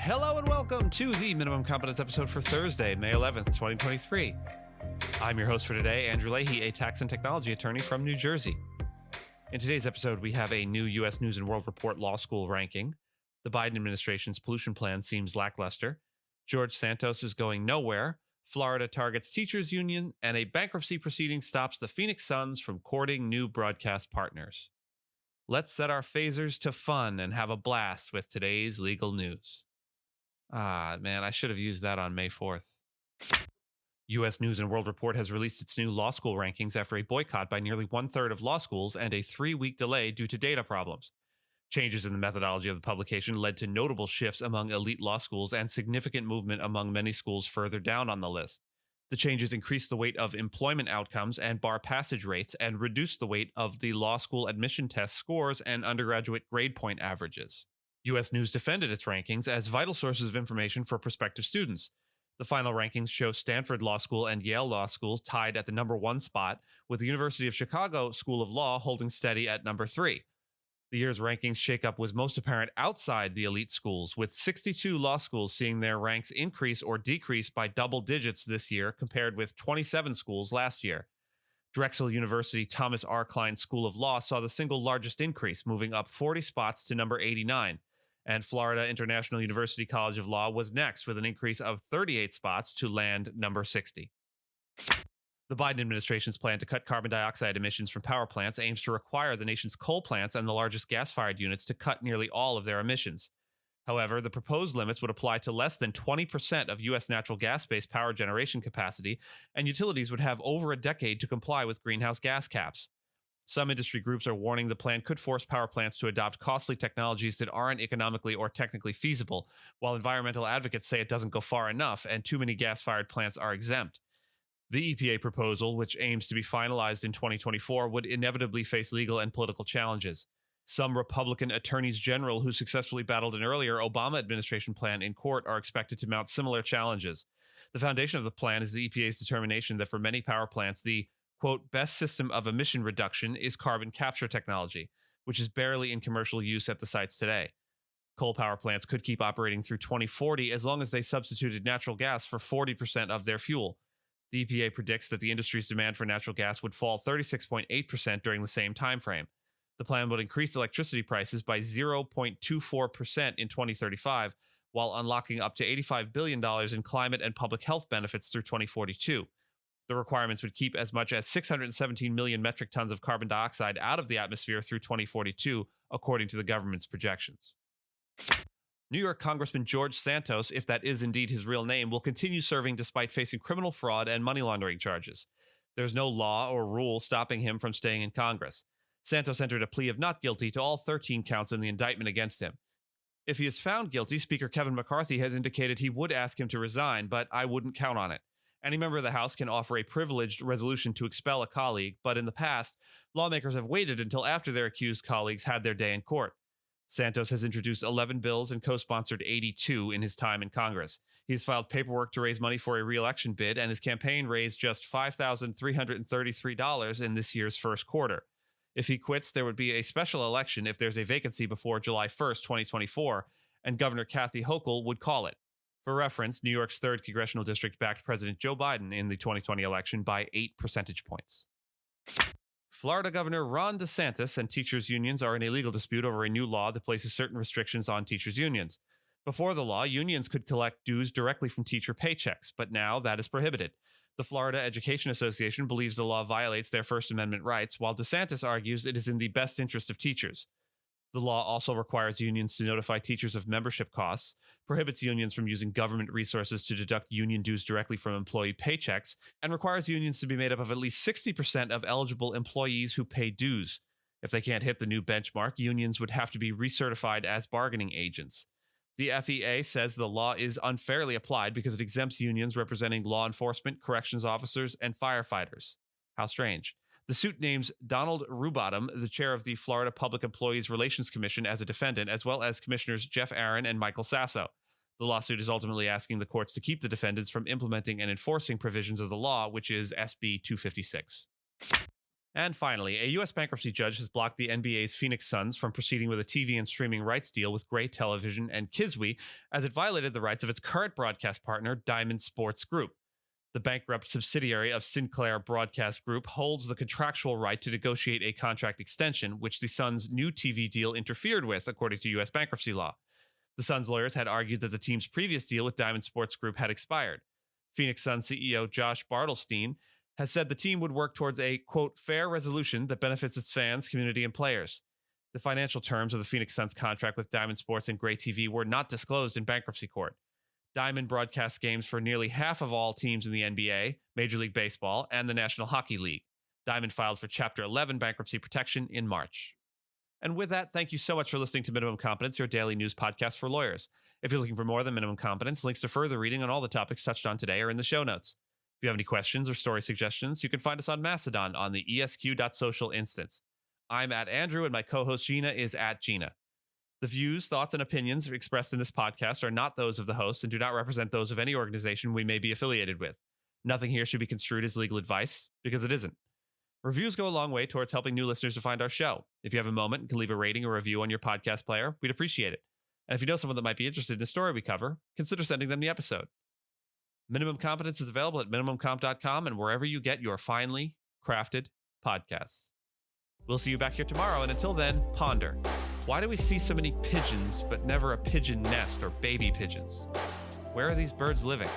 Hello and welcome to the Minimum Competence episode for Thursday, May 11th, 2023. I'm your host for today, Andrew Leahy, a tax and technology attorney from New Jersey. In today's episode, we have a new U.S. News & World Report law school ranking. The Biden administration's pollution plan seems lackluster. George Santos is going nowhere. Florida targets teachers union, and a bankruptcy proceeding stops the Phoenix Suns from courting new broadcast partners. Let's set our phasers to fun and have a blast with today's legal news. Ah, man, I should have used that on May 4th. U.S. News & World Report has released its new law school rankings after a boycott by nearly one-third of law schools and a 3-week delay due to data problems. Changes in the methodology of the publication led to notable shifts among elite law schools and significant movement among many schools further down on the list. The changes increased the weight of employment outcomes and bar passage rates and reduced the weight of the law school admission test scores and undergraduate grade point averages. U.S. News defended its rankings as vital sources of information for prospective students. The final rankings show Stanford Law School and Yale Law School tied at the number 1 spot, with the University of Chicago School of Law holding steady at number 3. The year's rankings shakeup was most apparent outside the elite schools, with 62 law schools seeing their ranks increase or decrease by double digits this year compared with 27 schools last year. Drexel University Thomas R. Kline School of Law saw the single largest increase, moving up 40 spots to number 89. And Florida International University College of Law was next with an increase of 38 spots to land number 60. The Biden administration's plan to cut carbon dioxide emissions from power plants aims to require the nation's coal plants and the largest gas-fired units to cut nearly all of their emissions. However, the proposed limits would apply to less than 20% of U.S. natural gas-based power generation capacity, and utilities would have over a decade to comply with greenhouse gas caps. Some industry groups are warning the plan could force power plants to adopt costly technologies that aren't economically or technically feasible, while environmental advocates say it doesn't go far enough and too many gas-fired plants are exempt. The EPA proposal, which aims to be finalized in 2024, would inevitably face legal and political challenges. Some Republican attorneys general who successfully battled an earlier Obama administration plan in court are expected to mount similar challenges. The foundation of the plan is the EPA's determination that for many power plants, the quote, best system of emission reduction is carbon capture technology, which is barely in commercial use at the sites today. Coal power plants could keep operating through 2040 as long as they substituted natural gas for 40% of their fuel. The EPA predicts that the industry's demand for natural gas would fall 36.8% during the same time frame. The plan would increase electricity prices by 0.24% in 2035, while unlocking up to $85 billion in climate and public health benefits through 2042. The requirements would keep as much as 617 million metric tons of carbon dioxide out of the atmosphere through 2042, according to the government's projections. New York Congressman George Santos, if that is indeed his real name, will continue serving despite facing criminal fraud and money laundering charges. There's no law or rule stopping him from staying in Congress. Santos entered a plea of not guilty to all 13 counts in the indictment against him. If he is found guilty, Speaker Kevin McCarthy has indicated he would ask him to resign, but I wouldn't count on it. Any member of the House can offer a privileged resolution to expel a colleague, but in the past, lawmakers have waited until after their accused colleagues had their day in court. Santos has introduced 11 bills and co-sponsored 82 in his time in Congress. He has filed paperwork to raise money for a re-election bid, and his campaign raised just $5,333 in this year's first quarter. If he quits, there would be a special election if there's a vacancy before July 1st, 2024, and Governor Kathy Hochul would call it. For reference, New York's 3rd congressional district backed President Joe Biden in the 2020 election by 8 percentage points. Florida Governor Ron DeSantis and teachers' unions are in a legal dispute over a new law that places certain restrictions on teachers' unions. Before the law, unions could collect dues directly from teacher paychecks, but now that is prohibited. The Florida Education Association believes the law violates their First Amendment rights, while DeSantis argues it is in the best interest of teachers. The law also requires unions to notify teachers of membership costs, prohibits unions from using government resources to deduct union dues directly from employee paychecks, and requires unions to be made up of at least 60% of eligible employees who pay dues. If they can't hit the new benchmark, unions would have to be recertified as bargaining agents. The FEA says the law is unfairly applied because it exempts unions representing law enforcement, corrections officers, and firefighters. How strange. The suit names Donald Rubottom, the chair of the Florida Public Employees Relations Commission, as a defendant, as well as Commissioners Jeff Aaron and Michael Sasso. The lawsuit is ultimately asking the courts to keep the defendants from implementing and enforcing provisions of the law, which is SB 256. And finally, a U.S. bankruptcy judge has blocked the NBA's Phoenix Suns from proceeding with a TV and streaming rights deal with Gray Television and Kiswe, as it violated the rights of its current broadcast partner, Diamond Sports Group. The bankrupt subsidiary of Sinclair Broadcast Group holds the contractual right to negotiate a contract extension, which the Suns' new TV deal interfered with, according to U.S. bankruptcy law. The Suns' lawyers had argued that the team's previous deal with Diamond Sports Group had expired. Phoenix Suns CEO Josh Bartelstein has said the team would work towards a, quote, fair resolution that benefits its fans, community, and players. The financial terms of the Phoenix Suns contract with Diamond Sports and Gray TV were not disclosed in bankruptcy court. Diamond broadcasts games for nearly half of all teams in the NBA, Major League Baseball, and the National Hockey League. Diamond filed for Chapter 11 bankruptcy protection in March. And with that, thank you so much for listening to Minimum Competence, your daily news podcast for lawyers. If you're looking for more than Minimum Competence, links to further reading on all the topics touched on today are in the show notes. If you have any questions or story suggestions, you can find us on Mastodon on the esq.social instance. I'm at Andrew, and my co-host Gina is at Gina. The views, thoughts, and opinions expressed in this podcast are not those of the host and do not represent those of any organization we may be affiliated with. Nothing here should be construed as legal advice, because it isn't. Reviews go a long way towards helping new listeners to find our show. If you have a moment and can leave a rating or review on your podcast player, we'd appreciate it. And if you know someone that might be interested in a story we cover, consider sending them the episode. Minimum Competence is available at minimumcomp.com and wherever you get your finely crafted podcasts. We'll see you back here tomorrow, and until then, ponder. Why do we see so many pigeons, but never a pigeon nest or baby pigeons? Where are these birds living?